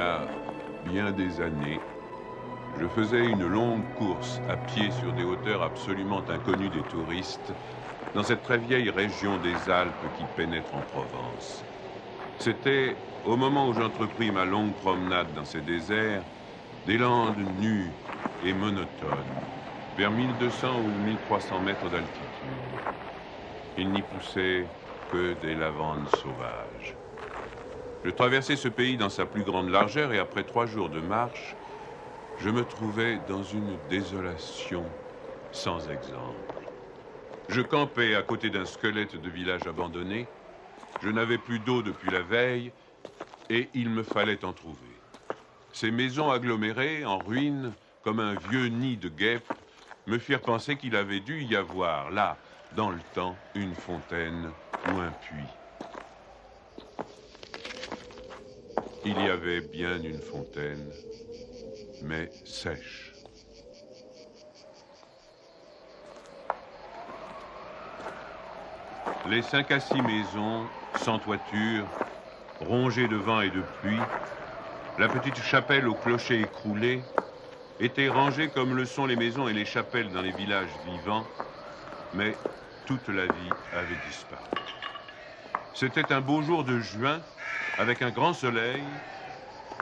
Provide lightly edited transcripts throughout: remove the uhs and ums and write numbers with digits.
a bien des années, je faisais une longue course à pied sur des hauteurs absolument inconnues des touristes, dans cette très vieille région des Alpes qui pénètre en Provence. C'était, au moment où j'entrepris ma longue promenade dans ces déserts, des landes nues et monotones, vers 1200 ou 1300 mètres d'altitude. Il n'y poussait que des lavandes sauvages. Je traversais ce pays dans sa plus grande largeur et après 3 jours de marche, je me trouvais dans une désolation sans exemple. Je campais à côté d'un squelette de village abandonné. Je n'avais plus d'eau depuis la veille et il me fallait en trouver. Ces maisons agglomérées, en ruine, comme un vieux nid de guêpes, me firent penser qu'il avait dû y avoir, là, dans le temps, une fontaine ou un puits. Il y avait bien une fontaine, mais sèche. Les 5 à 6 maisons, sans toiture, rongées de vent et de pluie, la petite chapelle au clocher écroulé, étaient rangées comme le sont les maisons et les chapelles dans les villages vivants, mais toute la vie avait disparu. C'était un beau jour de juin, avec un grand soleil,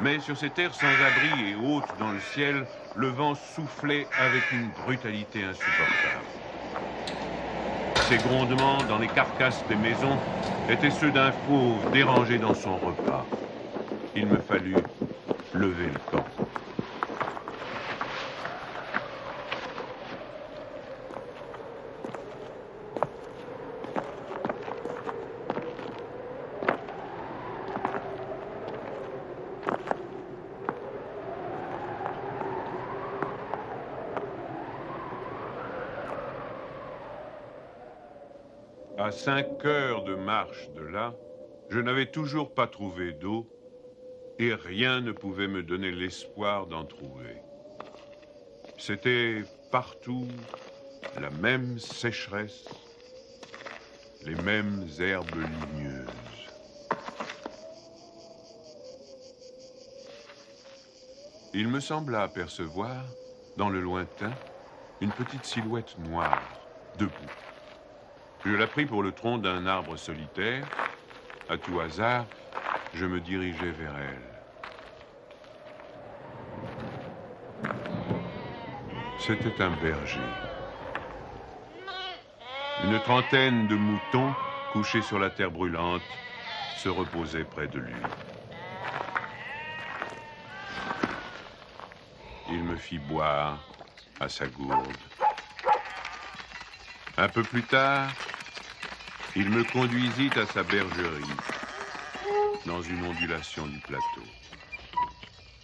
mais sur ces terres sans abri et hautes dans le ciel, le vent soufflait avec une brutalité insupportable. Ces grondements dans les carcasses des maisons étaient ceux d'un fauve dérangé dans son repas. Il me fallut lever le camp. À 5 heures de marche de là, je n'avais toujours pas trouvé d'eau et rien ne pouvait me donner l'espoir d'en trouver. C'était partout la même sécheresse, les mêmes herbes ligneuses. Il me sembla apercevoir, dans le lointain, une petite silhouette noire, debout. Je la pris pour le tronc d'un arbre solitaire. À tout hasard, je me dirigeai vers elle. C'était un berger. Une trentaine de moutons, couchés sur la terre brûlante, se reposaient près de lui. Il me fit boire à sa gourde. Un peu plus tard, il me conduisit à sa bergerie, dans une ondulation du plateau.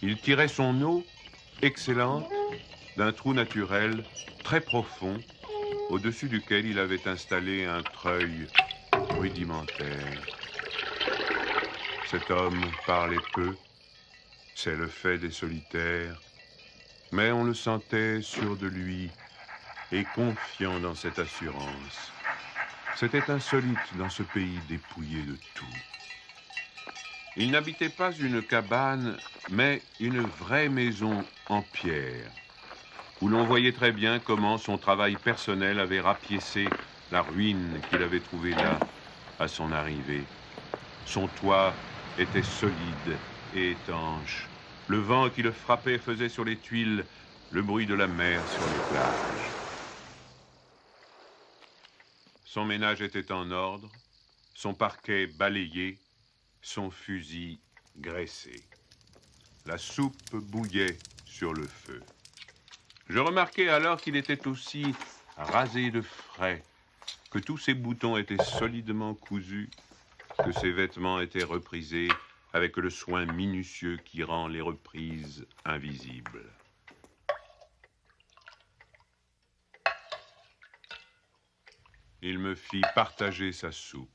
Il tirait son eau, excellente, d'un trou naturel très profond, au-dessus duquel il avait installé un treuil rudimentaire. Cet homme parlait peu, c'est le fait des solitaires, mais on le sentait sûr de lui et confiant dans cette assurance. C'était insolite dans ce pays dépouillé de tout. Il n'habitait pas une cabane, mais une vraie maison en pierre, où l'on voyait très bien comment son travail personnel avait rapiécé la ruine qu'il avait trouvée là, à son arrivée. Son toit était solide et étanche. Le vent qui le frappait faisait sur les tuiles le bruit de la mer sur les plages. Son ménage était en ordre, son parquet balayé, son fusil graissé. La soupe bouillait sur le feu. Je remarquai alors qu'il était aussi rasé de frais, que tous ses boutons étaient solidement cousus, que ses vêtements étaient reprisés avec le soin minutieux qui rend les reprises invisibles. Il me fit partager sa soupe.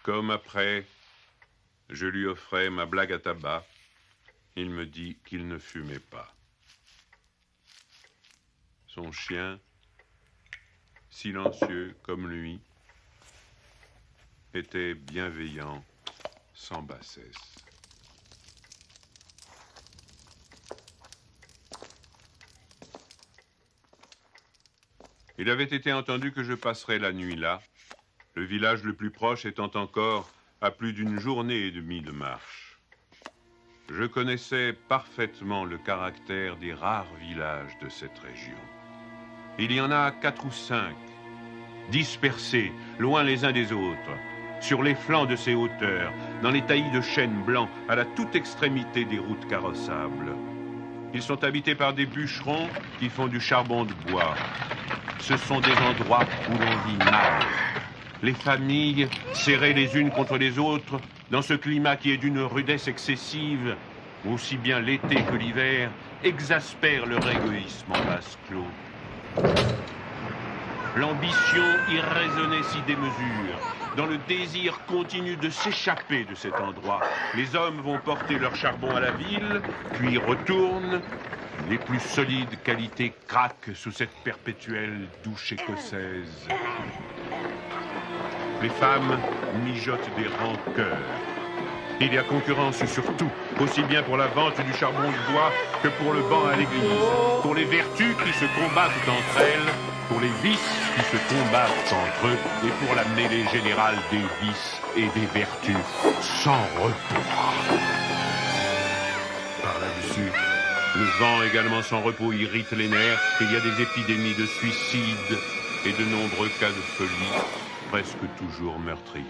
Comme après, je lui offrais ma blague à tabac, il me dit qu'il ne fumait pas. Son chien silencieux comme lui, était bienveillant, sans bassesse. Il avait été entendu que je passerais la nuit là, le village le plus proche étant encore à plus d'une journée et demie de marche. Je connaissais parfaitement le caractère des rares villages de cette région. Il y en a 4 ou 5, dispersés, loin les uns des autres, sur les flancs de ces hauteurs, dans les taillis de chênes blancs, à la toute extrémité des routes carrossables. Ils sont habités par des bûcherons qui font du charbon de bois. Ce sont des endroits où l'on vit mal. Les familles, serrées les unes contre les autres, dans ce climat qui est d'une rudesse excessive, aussi bien l'été que l'hiver, exaspèrent leur égoïsme en vase clos. L'ambition irraisonnée s'y démesure. Dans le désir continu de s'échapper de cet endroit, les hommes vont porter leur charbon à la ville, puis retournent. Les plus solides qualités craquent sous cette perpétuelle douche écossaise. Les femmes mijotent des rancœurs. Il y a concurrence sur tout, aussi bien pour la vente du charbon de bois que pour le banc à l'église, pour les vertus qui se combattent entre elles, pour les vices qui se combattent entre eux, et pour la mêlée générale des vices et des vertus sans repos. Par là-dessus, le vent également sans repos irrite les nerfs. Il y a des épidémies de suicide et de nombreux cas de folie, presque toujours meurtrières.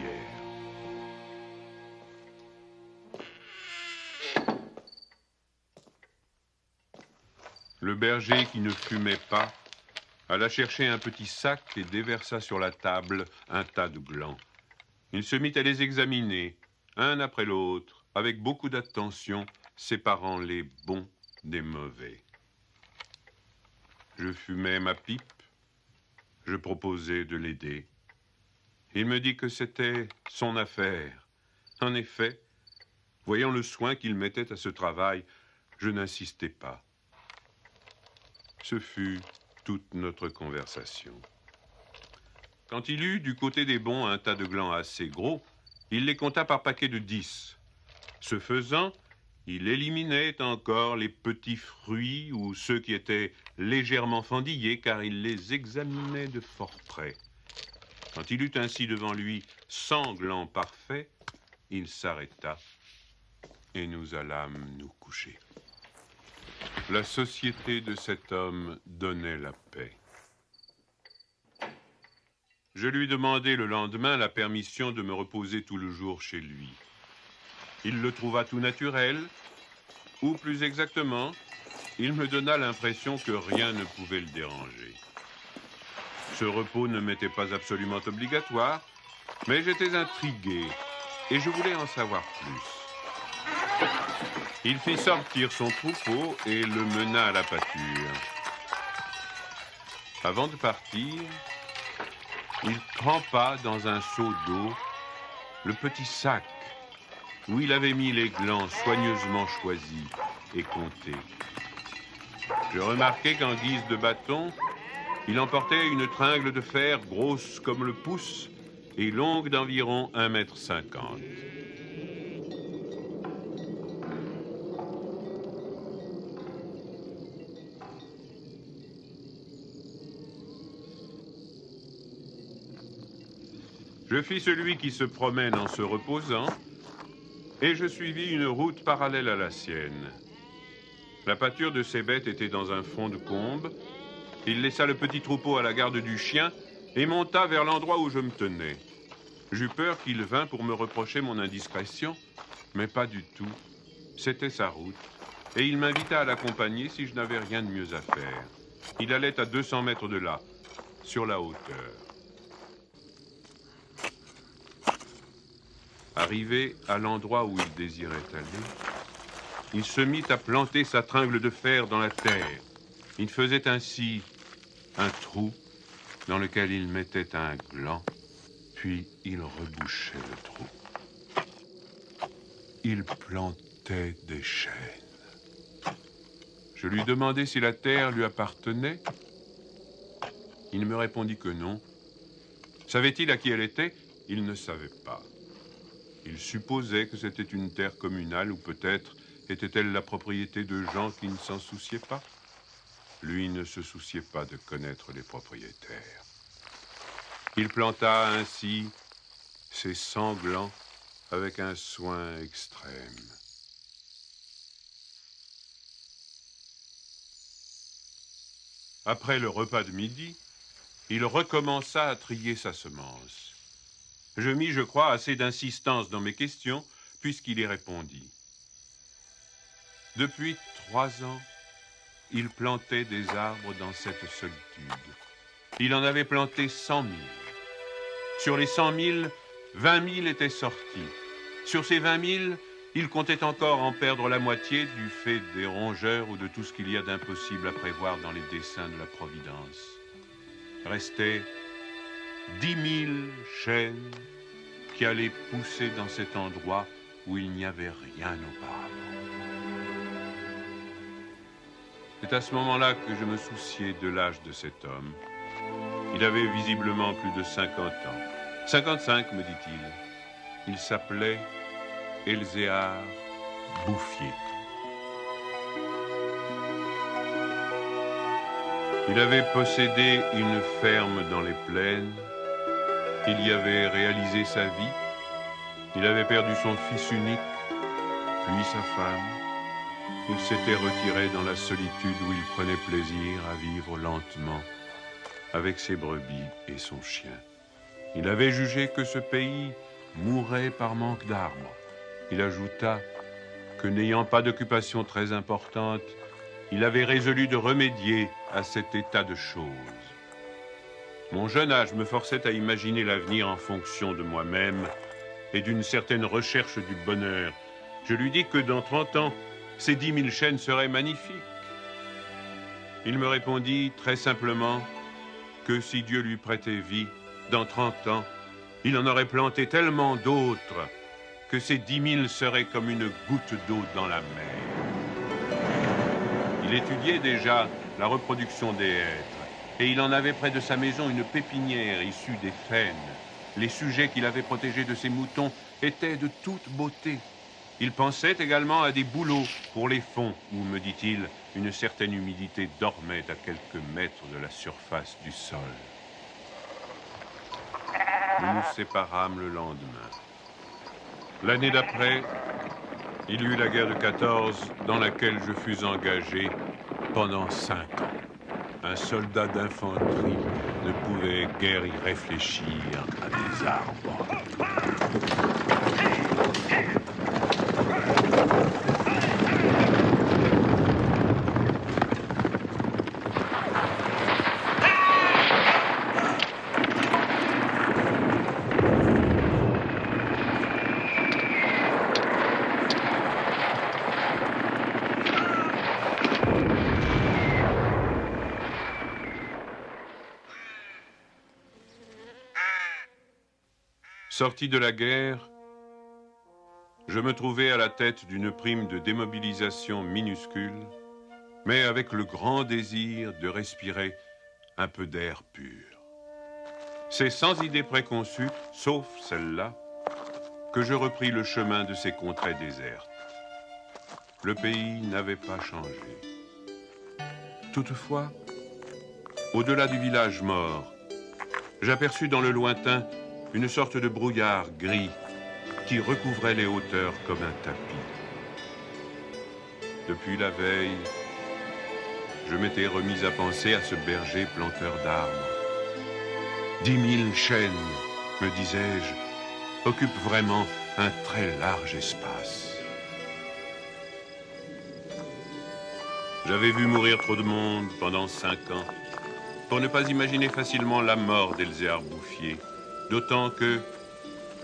Le berger qui ne fumait pas alla chercher un petit sac et déversa sur la table un tas de glands. Il se mit à les examiner, un après l'autre, avec beaucoup d'attention, séparant les bons des mauvais. Je fumais ma pipe, je proposais de l'aider. Il me dit que c'était son affaire. En effet, voyant le soin qu'il mettait à ce travail, je n'insistais pas. Ce fut toute notre conversation. Quand il eut du côté des bons un tas de glands assez gros, il les compta par paquets de 10. Ce faisant, il éliminait encore les petits fruits ou ceux qui étaient légèrement fendillés, car il les examinait de fort près. Quand il eut ainsi devant lui 100 glands parfaits, il s'arrêta et nous allâmes nous coucher. La société de cet homme donnait la paix. Je lui demandai le lendemain la permission de me reposer tout le jour chez lui. Il le trouva tout naturel, ou plus exactement, il me donna l'impression que rien ne pouvait le déranger. Ce repos ne m'était pas absolument obligatoire, mais j'étais intrigué et je voulais en savoir plus. Il fit sortir son troupeau et le mena à la pâture. Avant de partir, il trempa dans un seau d'eau le petit sac où il avait mis les glands soigneusement choisis et comptés. Je remarquai qu'en guise de bâton, il emportait une tringle de fer grosse comme le pouce et longue d'environ 1,50 m. Je fis celui qui se promène en se reposant, et je suivis une route parallèle à la sienne. La pâture de ces bêtes était dans un fond de combe. Il laissa le petit troupeau à la garde du chien et monta vers l'endroit où je me tenais. J'eus peur qu'il vînt pour me reprocher mon indiscrétion, mais pas du tout. C'était sa route, et il m'invita à l'accompagner si je n'avais rien de mieux à faire. Il allait à 200 mètres de là, sur la hauteur. Arrivé à l'endroit où il désirait aller, il se mit à planter sa tringle de fer dans la terre. Il faisait ainsi un trou dans lequel il mettait un gland, puis il rebouchait le trou. Il plantait des chênes. Je lui demandai si la terre lui appartenait. Il me répondit que non. Savait-il à qui elle était? Il ne savait pas. Il supposait que c'était une terre communale ou peut-être était-elle la propriété de gens qui ne s'en souciaient pas. Lui ne se souciait pas de connaître les propriétaires. Il planta ainsi ses sanglants avec un soin extrême. Après le repas de midi, il recommença à trier sa semence. Je mis, je crois, assez d'insistance dans mes questions, puisqu'il y répondit. Depuis 3 ans, il plantait des arbres dans cette solitude. Il en avait planté 100 000. Sur les 100 000, 20 000 étaient sortis. Sur ces 20 000, il comptait encore en perdre la moitié du fait des rongeurs ou de tout ce qu'il y a d'impossible à prévoir dans les desseins de la Providence. Restaient 10 000 chênes qui allaient pousser dans cet endroit où il n'y avait rien auparavant. C'est à ce moment-là que je me souciais de l'âge de cet homme. Il avait visiblement plus de 50 ans. 55, me dit-il. Il s'appelait Elzéar Bouffier. Il avait possédé une ferme dans les plaines. Il y avait réalisé sa vie. Il avait perdu son fils unique, puis sa femme. Il s'était retiré dans la solitude où il prenait plaisir à vivre lentement avec ses brebis et son chien. Il avait jugé que ce pays mourait par manque d'arbres. Il ajouta que n'ayant pas d'occupation très importante, il avait résolu de remédier à cet état de choses. Mon jeune âge me forçait à imaginer l'avenir en fonction de moi-même et d'une certaine recherche du bonheur. Je lui dis que dans 30 ans, ces 10 000 chênes seraient magnifiques. Il me répondit très simplement que si Dieu lui prêtait vie, dans 30 ans, il en aurait planté tellement d'autres que ces 10 000 seraient comme une goutte d'eau dans la mer. Il étudiait déjà la reproduction des hêtres et il en avait près de sa maison une pépinière issue des faînes. Les sujets qu'il avait protégés de ses moutons étaient de toute beauté. Il pensait également à des bouleaux pour les fonds où, me dit-il, une certaine humidité dormait à quelques mètres de la surface du sol. Nous nous séparâmes le lendemain. L'année d'après, il y eut la guerre de 14 dans laquelle je fus engagé pendant 5 ans. Un soldat d'infanterie ne pouvait guère y réfléchir à des arbres. Sorti de la guerre, je me trouvais à la tête d'une prime de démobilisation minuscule, mais avec le grand désir de respirer un peu d'air pur. C'est sans idée préconçue, sauf celle-là, que je repris le chemin de ces contrées désertes. Le pays n'avait pas changé. Toutefois, au-delà du village mort, j'aperçus dans le lointain une sorte de brouillard gris qui recouvrait les hauteurs comme un tapis. Depuis la veille, je m'étais remis à penser à ce berger planteur d'arbres. 10 000 chênes, me disais-je, occupent vraiment un très large espace. J'avais vu mourir trop de monde pendant 5 ans pour ne pas imaginer facilement la mort d'Elzéar Bouffier. D'autant que,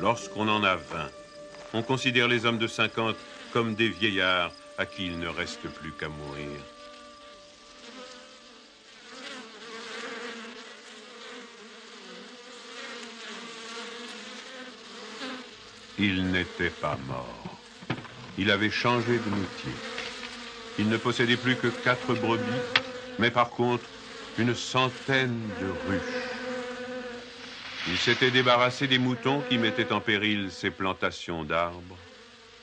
lorsqu'on en a 20, on considère les hommes de 50 comme des vieillards à qui il ne reste plus qu'à mourir. Il n'était pas mort. Il avait changé de métier. Il ne possédait plus que 4 brebis, mais par contre, une centaine de ruches. Il s'était débarrassé des moutons qui mettaient en péril ses plantations d'arbres.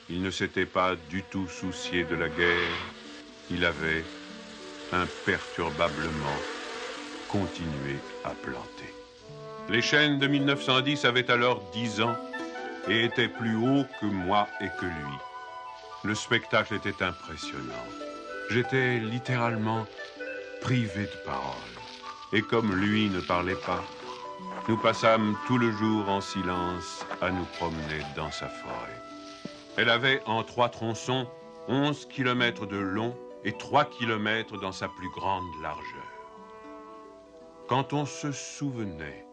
Il ne s'était pas du tout soucié de la guerre. Il avait imperturbablement continué à planter. Les chênes de 1910 avaient alors 10 ans et étaient plus hauts que moi et que lui. Le spectacle était impressionnant. J'étais littéralement privé de parole. Et comme lui ne parlait pas, nous passâmes tout le jour en silence à nous promener dans sa forêt. Elle avait en 3 tronçons 11 kilomètres de long et 3 kilomètres dans sa plus grande largeur. Quand on se souvenait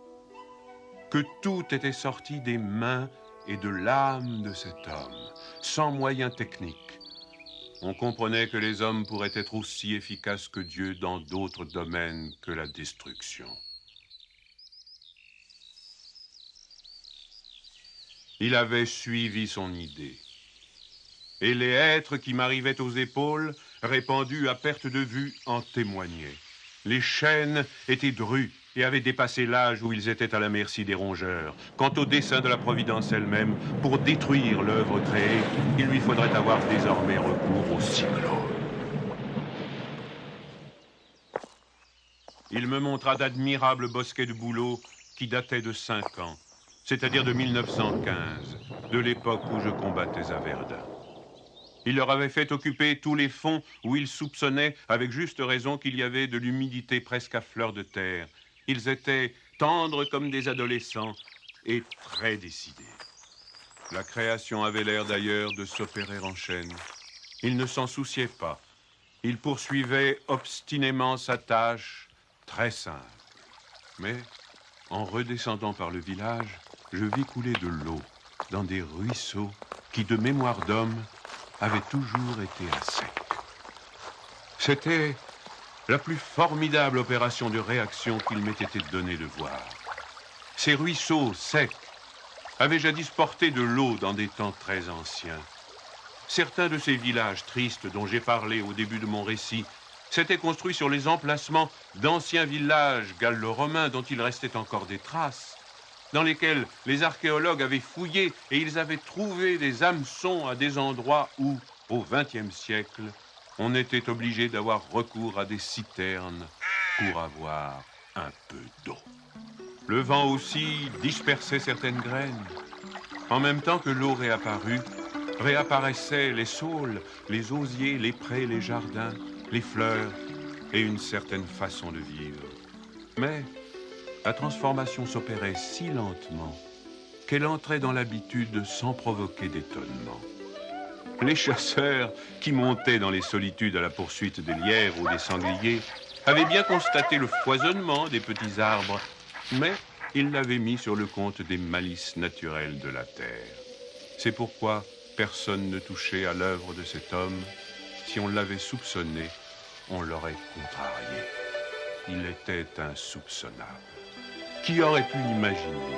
que tout était sorti des mains et de l'âme de cet homme, sans moyens techniques, on comprenait que les hommes pourraient être aussi efficaces que Dieu dans d'autres domaines que la destruction. Il avait suivi son idée. Et les hêtres qui m'arrivaient aux épaules, répandus à perte de vue, en témoignaient. Les chênes étaient drus et avaient dépassé l'âge où ils étaient à la merci des rongeurs. Quant au dessein de la Providence elle-même, pour détruire l'œuvre créée, il lui faudrait avoir désormais recours au cyclone. Il me montra d'admirables bosquets de bouleaux qui dataient de 5 ans, c'est-à-dire de 1915, de l'époque où je combattais à Verdun. Il leur avait fait occuper tous les fonds où ils soupçonnaient, avec juste raison, qu'il y avait de l'humidité presque à fleur de terre. Ils étaient tendres comme des adolescents et très décidés. La création avait l'air d'ailleurs de s'opérer en chaîne. Il ne s'en souciait pas. Il poursuivait obstinément sa tâche, très simple. Mais, en redescendant par le village, je vis couler de l'eau dans des ruisseaux qui, de mémoire d'homme, avaient toujours été à sec. C'était la plus formidable opération de réaction qu'il m'ait été donné de voir. Ces ruisseaux secs avaient jadis porté de l'eau dans des temps très anciens. Certains de ces villages tristes dont j'ai parlé au début de mon récit s'étaient construits sur les emplacements d'anciens villages gallo-romains dont il restait encore des traces, dans lesquels les archéologues avaient fouillé et ils avaient trouvé des hameçons à des endroits où, au XXe siècle, on était obligé d'avoir recours à des citernes pour avoir un peu d'eau. Le vent aussi dispersait certaines graines. En même temps que l'eau réapparut, réapparaissaient les saules, les osiers, les prés, les jardins, les fleurs et une certaine façon de vivre. Mais la transformation s'opérait si lentement qu'elle entrait dans l'habitude sans provoquer d'étonnement. Les chasseurs qui montaient dans les solitudes à la poursuite des lièvres ou des sangliers avaient bien constaté le foisonnement des petits arbres, mais ils l'avaient mis sur le compte des malices naturelles de la terre. C'est pourquoi personne ne touchait à l'œuvre de cet homme. Si on l'avait soupçonné, on l'aurait contrarié. Il était insoupçonnable. Qui aurait pu l'imaginer?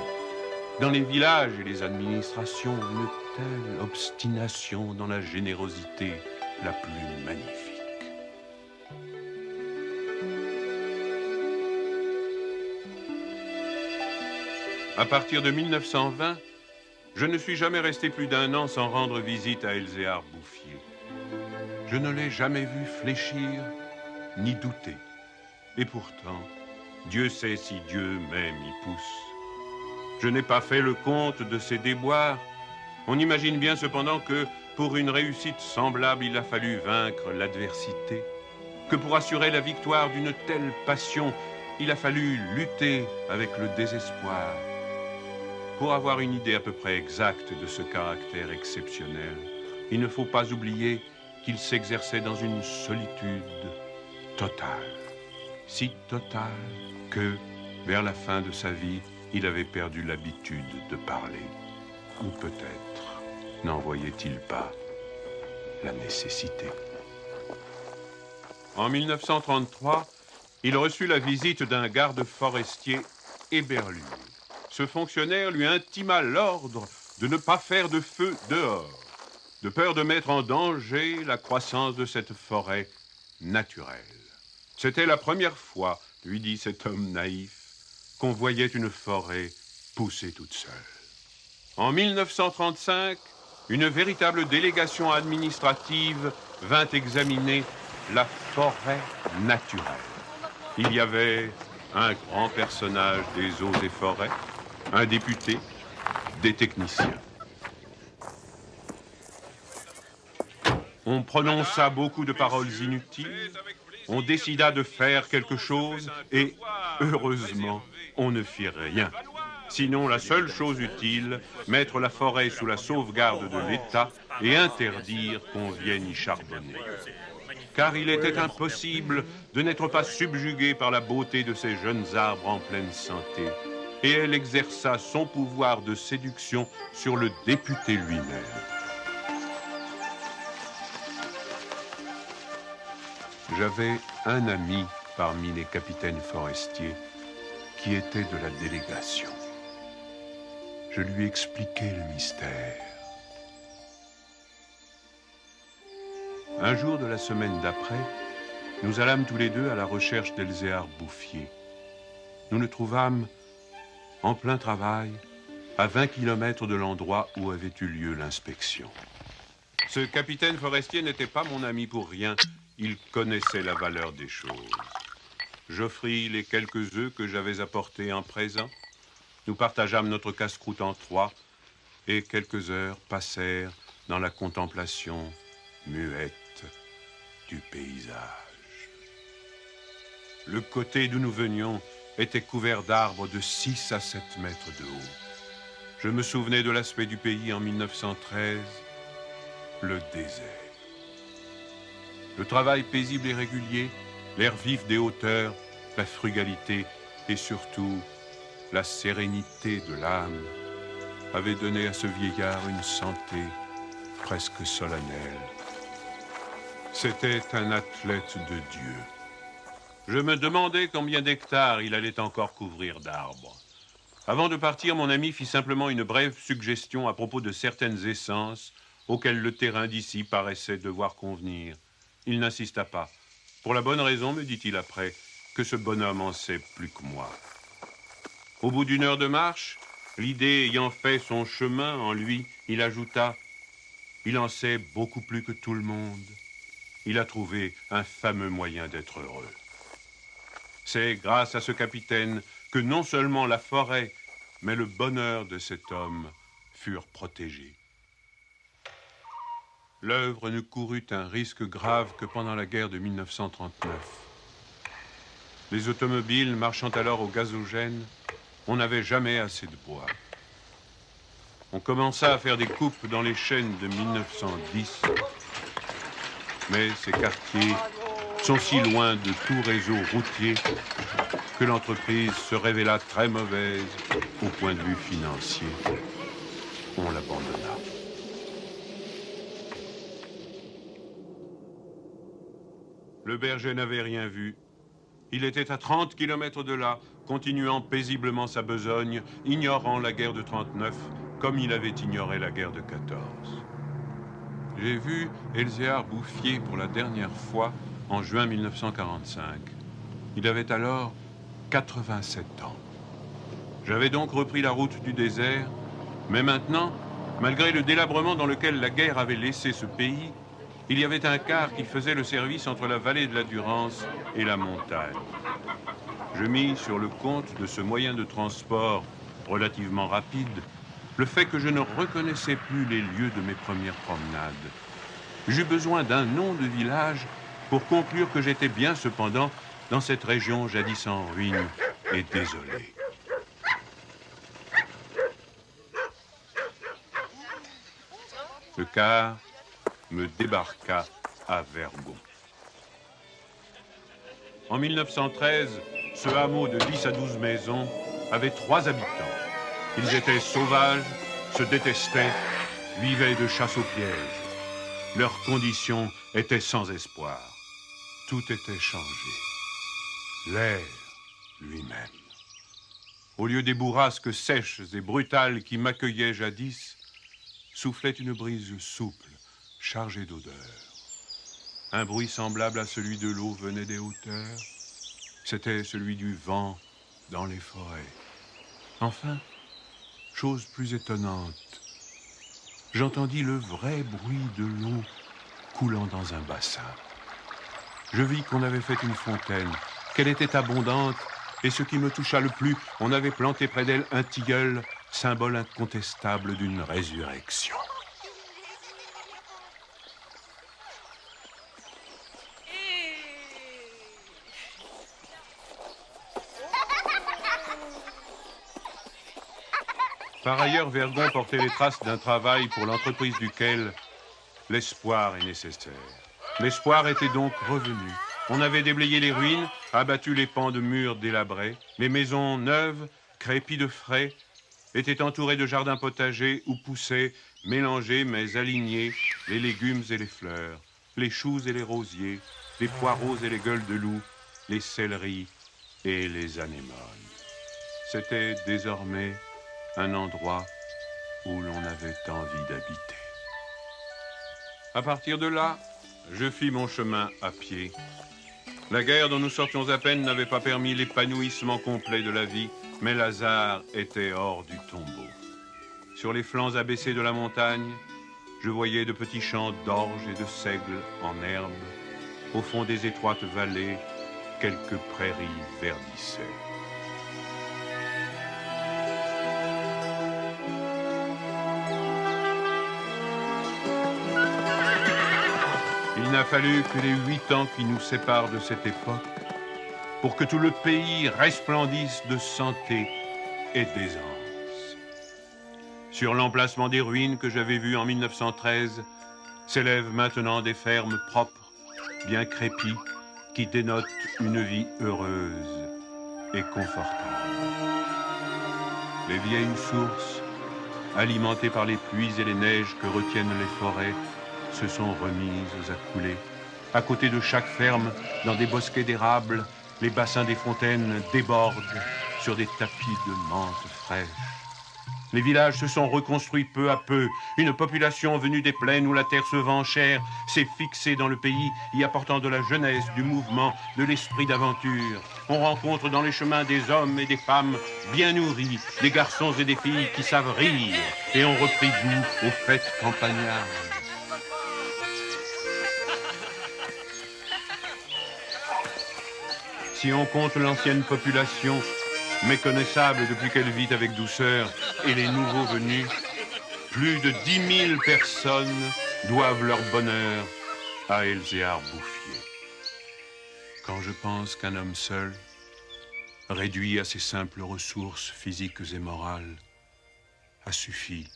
Dans les villages et les administrations, une telle obstination dans la générosité la plus magnifique. À partir de 1920, je ne suis jamais resté plus d'1 an sans rendre visite à Elzéar Bouffier. Je ne l'ai jamais vu fléchir ni douter. Et pourtant, Dieu sait si Dieu même y pousse. Je n'ai pas fait le compte de ses déboires. On imagine bien cependant que pour une réussite semblable, il a fallu vaincre l'adversité, que pour assurer la victoire d'une telle passion, il a fallu lutter avec le désespoir. Pour avoir une idée à peu près exacte de ce caractère exceptionnel, il ne faut pas oublier qu'il s'exerçait dans une solitude totale, si totale que, vers la fin de sa vie, il avait perdu l'habitude de parler. Ou peut-être n'en voyait-il pas la nécessité. En 1933, il reçut la visite d'un garde forestier éberlué. Ce fonctionnaire lui intima l'ordre de ne pas faire de feu dehors, de peur de mettre en danger la croissance de cette forêt naturelle. C'était la première fois lui dit cet homme naïf, qu'on voyait une forêt pousser toute seule. En 1935, une véritable délégation administrative vint examiner la forêt naturelle. Il y avait un grand personnage des eaux et forêts, un député, des techniciens. On prononça beaucoup de paroles inutiles, on décida de faire quelque chose et, heureusement, on ne fit rien. Sinon, la seule chose utile, mettre la forêt sous la sauvegarde de l'État et interdire qu'on vienne y charbonner. Car il était impossible de n'être pas subjugué par la beauté de ces jeunes arbres en pleine santé. Et elle exerça son pouvoir de séduction sur le député lui-même. J'avais un ami parmi les capitaines forestiers qui était de la délégation. Je lui expliquai le mystère. Un jour de la semaine d'après, nous allâmes tous les deux à la recherche d'Elzéar Bouffier. Nous le trouvâmes en plein travail, à 20 km de l'endroit où avait eu lieu l'inspection. Ce capitaine forestier n'était pas mon ami pour rien. Il connaissait la valeur des choses. J'offris les quelques œufs que j'avais apportés en présent. Nous partageâmes notre casse-croûte en trois et quelques heures passèrent dans la contemplation muette du paysage. Le côté d'où nous venions était couvert d'arbres de 6 à 7 mètres de haut. Je me souvenais de l'aspect du pays en 1913, le désert. Le travail paisible et régulier, l'air vif des hauteurs, la frugalité et surtout la sérénité de l'âme avaient donné à ce vieillard une santé presque solennelle. C'était un athlète de Dieu. Je me demandais combien d'hectares il allait encore couvrir d'arbres. Avant de partir, mon ami fit simplement une brève suggestion à propos de certaines essences auxquelles le terrain d'ici paraissait devoir convenir. Il n'insista pas. Pour la bonne raison, me dit-il après, que ce bonhomme en sait plus que moi. Au bout d'une heure de marche, l'idée ayant fait son chemin en lui, il ajouta « Il en sait beaucoup plus que tout le monde. Il a trouvé un fameux moyen d'être heureux. » C'est grâce à ce capitaine que non seulement la forêt, mais le bonheur de cet homme furent protégés. L'œuvre ne courut un risque grave que pendant la guerre de 1939. Les automobiles marchant alors au gazogène, on n'avait jamais assez de bois. On commença à faire des coupes dans les chênes de 1910, mais ces quartiers sont si loin de tout réseau routier que l'entreprise se révéla très mauvaise au point de vue financier. On l'abandonna. Le berger n'avait rien vu. Il était à 30 km de là, continuant paisiblement sa besogne, ignorant la guerre de 39, comme il avait ignoré la guerre de 14. J'ai vu Elzéar Bouffier pour la dernière fois en juin 1945. Il avait alors 87 ans. J'avais donc repris la route du désert, mais maintenant, malgré le délabrement dans lequel la guerre avait laissé ce pays, il y avait un car qui faisait le service entre la vallée de la Durance et la montagne. Je mis sur le compte de ce moyen de transport relativement rapide le fait que je ne reconnaissais plus les lieux de mes premières promenades. J'eus besoin d'un nom de village pour conclure que j'étais bien cependant dans cette région jadis en ruine et désolée. Le car me débarqua à Vergon. En 1913, ce hameau de 10 à 12 maisons avait 3 habitants. Ils étaient sauvages, se détestaient, vivaient de chasse au piège. Leurs conditions étaient sans espoir. Tout était changé. L'air lui-même. Au lieu des bourrasques sèches et brutales qui m'accueillaient jadis, soufflait une brise souple, chargée d'odeurs. Un bruit semblable à celui de l'eau venait des hauteurs. C'était celui du vent dans les forêts. Enfin, chose plus étonnante, j'entendis le vrai bruit de l'eau coulant dans un bassin. Je vis qu'on avait fait une fontaine, qu'elle était abondante, et ce qui me toucha le plus, on avait planté près d'elle un tilleul, symbole incontestable d'une résurrection. Par ailleurs, Vergon portait les traces d'un travail pour l'entreprise duquel l'espoir est nécessaire. L'espoir était donc revenu. On avait déblayé les ruines, abattu les pans de murs délabrés. Les maisons neuves, crépies de frais, étaient entourées de jardins potagers où poussaient, mélangés mais alignés, les légumes et les fleurs, les choux et les rosiers, les poireaux et les gueules de loup, les céleris et les anémones. C'était désormais un endroit où l'on avait envie d'habiter. À partir de là, je fis mon chemin à pied. La guerre dont nous sortions à peine n'avait pas permis l'épanouissement complet de la vie, mais Lazare était hors du tombeau. Sur les flancs abaissés de la montagne, je voyais de petits champs d'orge et de seigle en herbe. Au fond des étroites vallées, quelques prairies verdissaient. Il n'a fallu que les 8 ans qui nous séparent de cette époque pour que tout le pays resplendisse de santé et d'aisance. Sur l'emplacement des ruines que j'avais vues en 1913, s'élèvent maintenant des fermes propres, bien crépies, qui dénotent une vie heureuse et confortable. Les vieilles sources, alimentées par les pluies et les neiges que retiennent les forêts, se sont remises à couler. À côté de chaque ferme, dans des bosquets d'érables, les bassins des fontaines débordent sur des tapis de menthe fraîche. Les villages se sont reconstruits peu à peu. Une population venue des plaines où la terre se vend chère s'est fixée dans le pays, y apportant de la jeunesse, du mouvement, de l'esprit d'aventure. On rencontre dans les chemins des hommes et des femmes bien nourris, des garçons et des filles qui savent rire et ont repris goût aux fêtes campagnardes. Si on compte l'ancienne population, méconnaissable depuis qu'elle vit avec douceur, et les nouveaux venus, plus de 10 000 personnes doivent leur bonheur à Elzéar Bouffier. Quand je pense qu'un homme seul, réduit à ses simples ressources physiques et morales, a suffi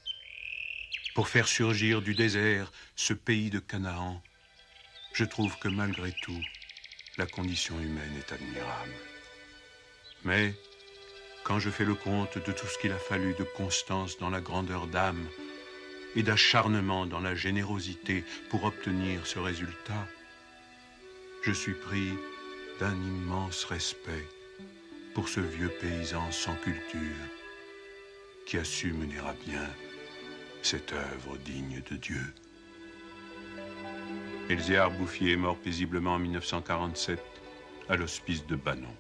pour faire surgir du désert ce pays de Canaan, je trouve que malgré tout, la condition humaine est admirable. Mais quand je fais le compte de tout ce qu'il a fallu de constance dans la grandeur d'âme et d'acharnement dans la générosité pour obtenir ce résultat, je suis pris d'un immense respect pour ce vieux paysan sans culture qui a su mener à bien cette œuvre digne de Dieu. Elzéar Bouffier est mort paisiblement en 1947 à l'hospice de Banon.